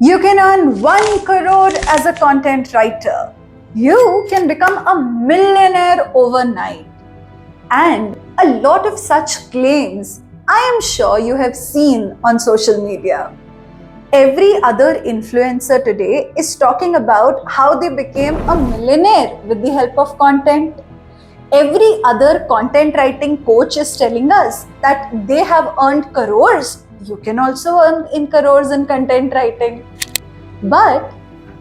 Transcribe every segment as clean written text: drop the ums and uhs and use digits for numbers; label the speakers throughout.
Speaker 1: You can earn 1 crore as a content writer. You can become a millionaire overnight. And a lot of such claims I am sure you have seen on social media. Every other influencer today is talking about how they became a millionaire with the help of content. Every other content writing coach is telling us that they have earned crores. You can also earn in crores in content writing. But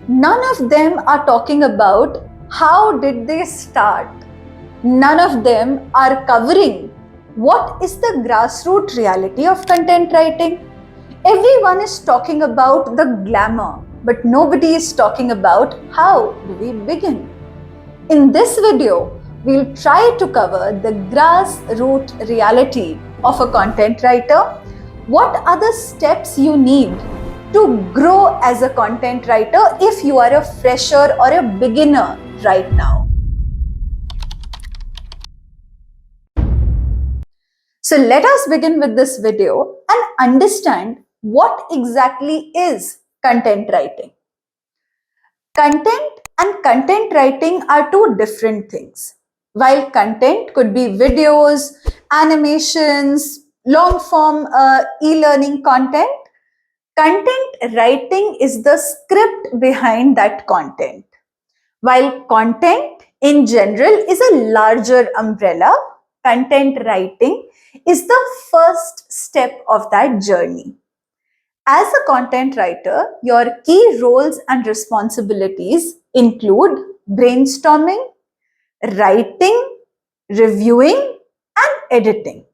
Speaker 1: none of them are talking about how did they start. None of them are covering what is the grassroots reality of content writing. Everyone is talking about the glamour, but nobody is talking about how do we begin. In this video, we'll try to cover the grassroots reality of a content writer. What are the steps you need to grow as a content writer if you are a fresher or a beginner right now? So let us begin with this video and understand what exactly is content writing. Content and content writing are two different things. While content could be videos, animations, long form e-learning content, content writing is the script behind that content. While content in general is a larger umbrella, content writing is the first step of that journey. As a content writer, your key roles and responsibilities include brainstorming, writing, reviewing, and editing.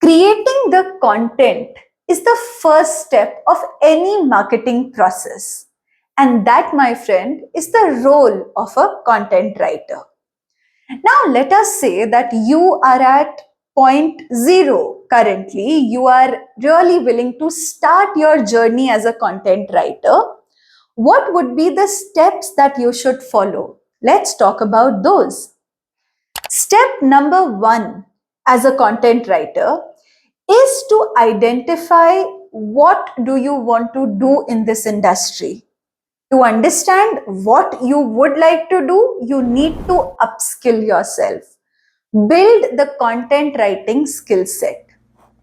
Speaker 1: Creating the content is the first step of any marketing process. And that, my friend, is the role of a content writer. Now, let us say that you are at point zero currently. You are really willing to start your journey as a content writer. What would be the steps that you should follow? Let's talk about those. Step number 1 as a content writer is to identify what do you want to do in this industry. To understand what you would like to do, you need to upskill yourself. Build the content writing skill set.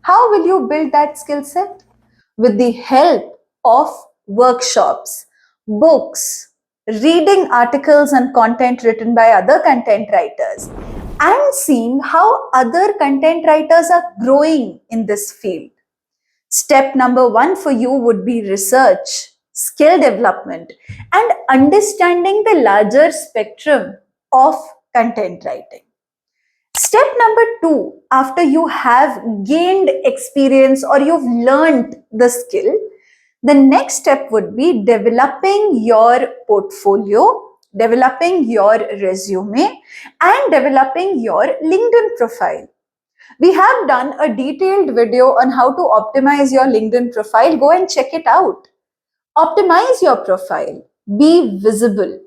Speaker 1: How will you build that skill set? With the help of workshops, books, reading articles and content written by other content writers, and seeing how other content writers are growing in this field. Step number 1 for you would be research, skill development, and understanding the larger spectrum of content writing. Step number 2, after you have gained experience or you've learned the skill, the next step would be developing your portfolio, developing your resume, and developing your LinkedIn profile. We have done a detailed video on how to optimize your LinkedIn profile. Go and check it out. Optimize your profile. Be visible.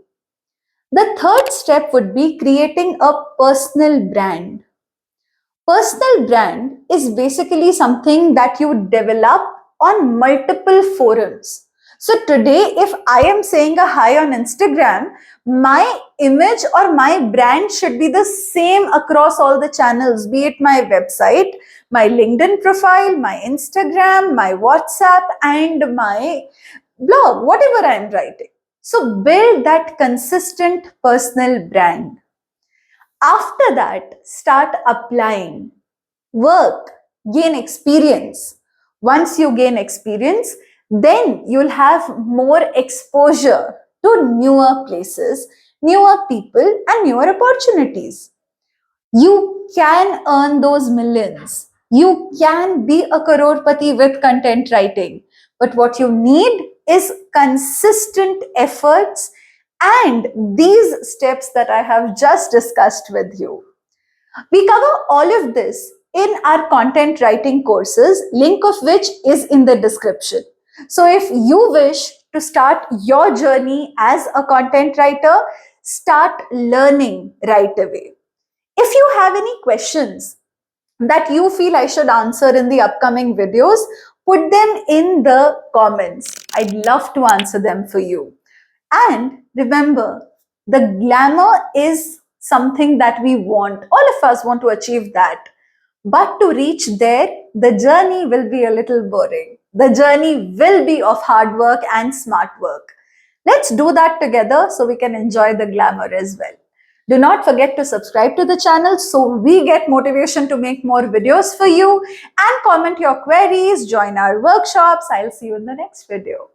Speaker 1: The third step would be creating a personal brand. Personal brand is basically something that you develop on multiple forums. So today, if I am saying a hi on Instagram, my image or my brand should be the same across all the channels, be it my website, my LinkedIn profile, my Instagram, my WhatsApp, and my blog, whatever I am writing. So build that consistent personal brand. After that, start applying. Work, gain experience. Once you gain experience, then you'll have more exposure to newer places, newer people, and newer opportunities. You can earn those millions. You can be a crorepati with content writing. But what you need is consistent efforts and these steps that I have just discussed with you. We cover all of this in our content writing courses, link of which is in the description. So if you wish to start your journey as a content writer, start learning right away. If you have any questions that you feel I should answer in the upcoming videos, Put them in the comments. I'd love to answer them for you. And remember, the glamour is something that we want. All of us want to achieve that. But to reach there, the journey will be a little boring. The journey will be of hard work and smart work. Let's do that together so we can enjoy the glamour as well. Do not forget to subscribe to the channel so we get motivation to make more videos for you, and comment your queries, join our workshops. I'll see you in the next video.